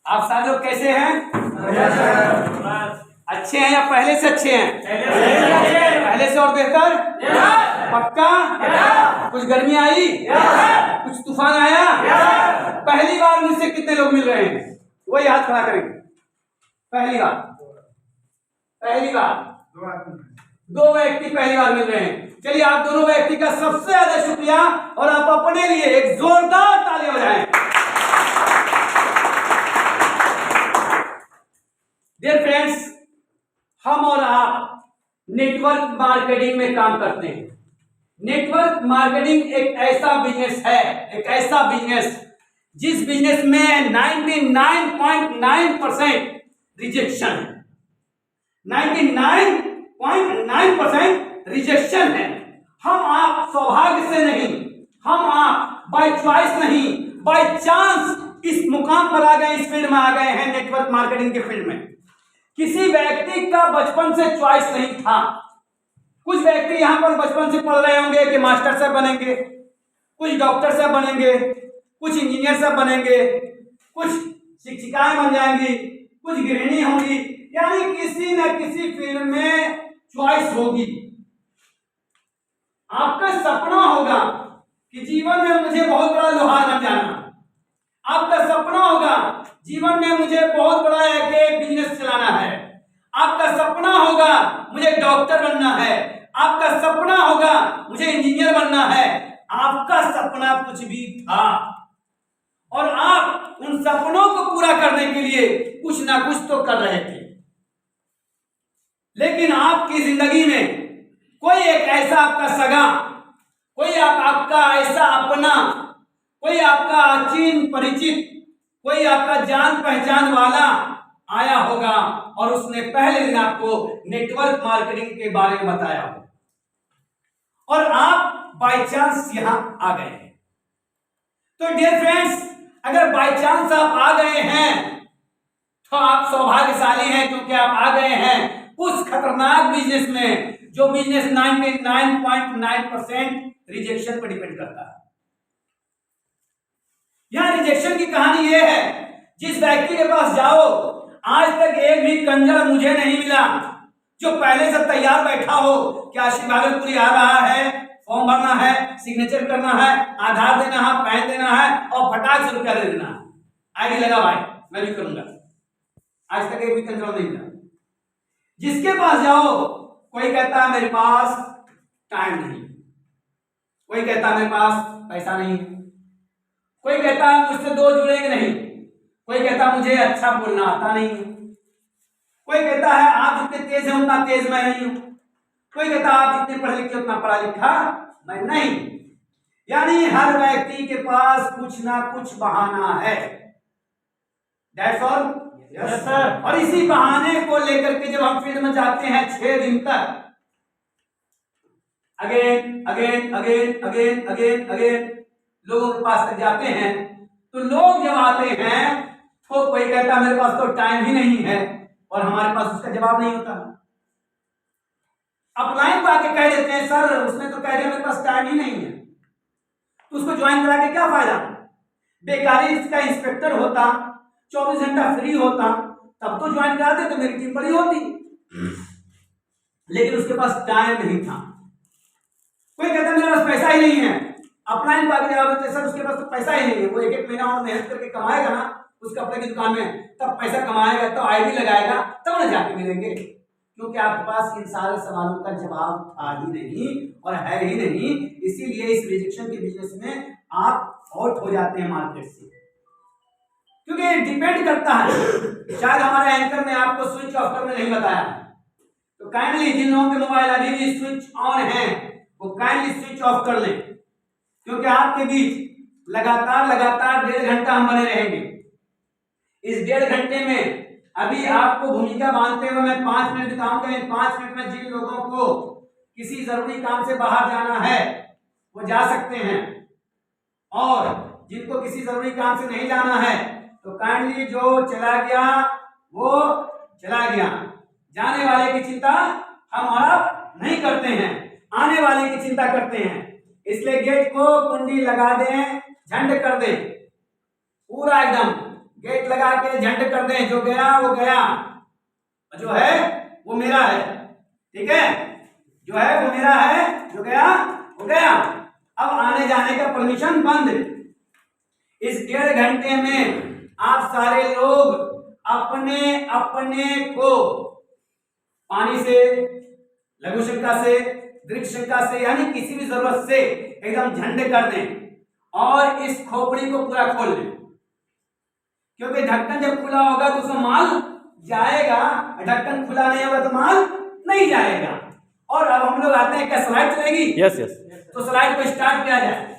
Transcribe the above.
आप सारे लोग कैसे हैं? अच्छे हैं या पहले से अच्छे हैं? पहले से और बेहतर? पक्का? कुछ गर्मी आई? कुछ तूफान आया? पहली बार मुझसे कितने लोग मिल रहे हैं? वही हाथ खड़ा करेंगे। पहली बार दो व्यक्ति पहली बार मिल रहे हैं। चलिए आप दोनों व्यक्ति का सबसे ज्यादा शुक्रिया और आप अपने लिए एक जोरदार ताली बजाएं। डियर फ्रेंड्स, हम और आप नेटवर्क मार्केटिंग में काम करते हैं। नेटवर्क मार्केटिंग एक ऐसा बिजनेस है, एक ऐसा बिजनेस जिस बिजनेस में 99.9% रिजेक्शन है। 99.9% रिजेक्शन है। हम आप सौभाग्य से नहीं, हम आप बाय चॉइस नहीं, बाय चांस इस मुकाम पर आ गए, इस फील्ड में आ गए हैं, नेटवर्क मार्केटिंग के फील्ड में। किसी व्यक्ति का बचपन से चॉइस नहीं था। कुछ व्यक्ति यहां पर बचपन से पढ़ रहे होंगे कि मास्टर साहब बनेंगे, कुछ डॉक्टर साहब बनेंगे, कुछ इंजीनियर साहब बनेंगे, कुछ शिक्षिकाएं बन जाएंगी, कुछ गृहिणी होंगी, यानी किसी न किसी फील्ड में चॉइस होगी। आपका सपना होगा कि जीवन में मुझे बहुत बड़ा लोहार बन जाना। आपका सपना होगा जीवन में मुझे बहुत बड़ा एक बिजनेस चलाना है। आपका सपना होगा मुझे डॉक्टर बनना है। आपका सपना होगा मुझे इंजीनियर बनना है। आपका सपना कुछ भी था और आप उन सपनों को पूरा करने के लिए कुछ ना कुछ तो कर रहे थे। लेकिन आपकी जिंदगी में कोई एक ऐसा आपका सगा, कोई आपका ऐसा अपना, कोई आपका अचीन परिचित, कोई आपका जान पहचान वाला आया होगा और उसने पहले दिन आपको नेटवर्क मार्केटिंग के बारे में बताया हो और आप बाय चांस यहां आ गए हैं। तो डियर फ्रेंड्स, अगर बाय चांस आप आ गए हैं तो आप सौभाग्यशाली हैं, क्योंकि आप आ गए हैं उस खतरनाक बिजनेस में जो बिजनेस 99.9% रिजेक्शन पर डिपेंड करता है। यहां रिजेक्शन की कहानी यह है, जिस व्यक्ति के पास जाओ, आज तक एक भी कंजर मुझे नहीं मिला जो पहले से तैयार बैठा हो कि आशिक भागलपुरी आ रहा है, फॉर्म भरना है, सिग्नेचर करना है, आधार देना है, पैन देना है और फटाक से रुपया दे देना है, आईडी लगा भाई मैं भी करूंगा। आज तक एक भी कंजर नहीं मिला। जिसके पास जाओ, कोई कहता है मेरे पास टाइम नहीं, कोई कहता है मेरे पास पैसा नहीं, कोई कहता है मुझसे दो जुड़ेंगे नहीं, कोई कहता है मुझे अच्छा बोलना आता नहीं, कोई कहता है आप जितने तेज हैं उतना तेज मैं नहीं हूं, कोई कहता है आप जितने पढ़े लिखे उतना पढ़ा लिखा मैं नहीं। यानी हर व्यक्ति के पास कुछ ना कुछ बहाना है। That's all? Yes, sir. और इसी बहाने को लेकर के जब हम फील्ड में जाते हैं 6 दिन तक, again again again again again again लोगों के पास तक जाते हैं, तो लोग जब आते हैं तो कोई कहता है मेरे पास तो टाइम ही नहीं है और हमारे पास उसका जवाब नहीं होता। अपलाइन को आके कह देते हैं सर उसने तो कह दिया मेरे पास टाइम ही नहीं है, तो उसको ज्वाइन करा के क्या फायदा? बेकारी इसका इंस्पेक्टर होता, 24 घंटा फ्री होता, तब तो ज्वाइन करा दे तो मेरी टीम बड़ी होती। लेकिन उसके पास टाइम नहीं था। कोई कहता मेरे पास पैसा ही नहीं है, अपलाइन को आगे जवाब देते सर उसके पास तो पैसा ही नहीं है, वो एक महीना और मेहनत करके कमाएगा ना उस कपड़े की दुकान में, तब पैसा कमाएगा, तो आईडी लगाएगा, तब ना जाके मिलेंगे, क्योंकि आपके पास इन सारे सवालों का जवाब था ही नहीं और है ही नहीं। इसीलिए इस रिजेक्शन के बिजनेस में आप आउट हो जाते हैं मार्केट से, क्योंकि डिपेंड करता है। शायद हमारे एंकर ने आपको स्विच ऑफ करने नहीं बताया, तो काइंडली जिन लोगों के मोबाइल अभी भी स्विच ऑन है वो काइंडली स्विच ऑफ कर लें, क्योंकि आपके बीच लगातार 1.5 घंटा हम बने रहेंगे। इस 1.5 घंटे में अभी आपको भूमिका बांधते हुए मैं 5 मिनट बिताऊंगा। इन 5 मिनट में जिन लोगों को किसी जरूरी काम से बाहर जाना है वो जा सकते हैं, और जिनको किसी जरूरी काम से नहीं जाना है तो काइंडली जो चला गया वो चला गया। जाने वाले की चिंता हम आप नहीं करते हैं, आने वाले की चिंता करते हैं। इसलिए गेट को कुंडी लगा दें, झंड कर दें, पूरा एकदम गेट लगा के झंड कर दें, जो गया वो गया, जो है वो मेरा है, ठीक है, जो है वो मेरा है, जो गया वो गया। अब आने जाने का परमिशन बंद। इस 1.5 घंटे में आप सारे लोग अपने अपने को पानी से, लघु शंका से, दीर्घ शंका से, यानी किसी भी जरूरत से एकदम झंडे कर दें और इस खोपड़ी को पूरा खोल दें, क्योंकि ढक्कन जब खुला होगा तो उसमें माल जाएगा, ढक्कन खुला नहीं होगा तो माल नहीं जाएगा। और अब हम लोग आते हैं, क्या स्लाइड चलेगी? Yes yes. तो स्लाइड को स्टार्ट किया जाए।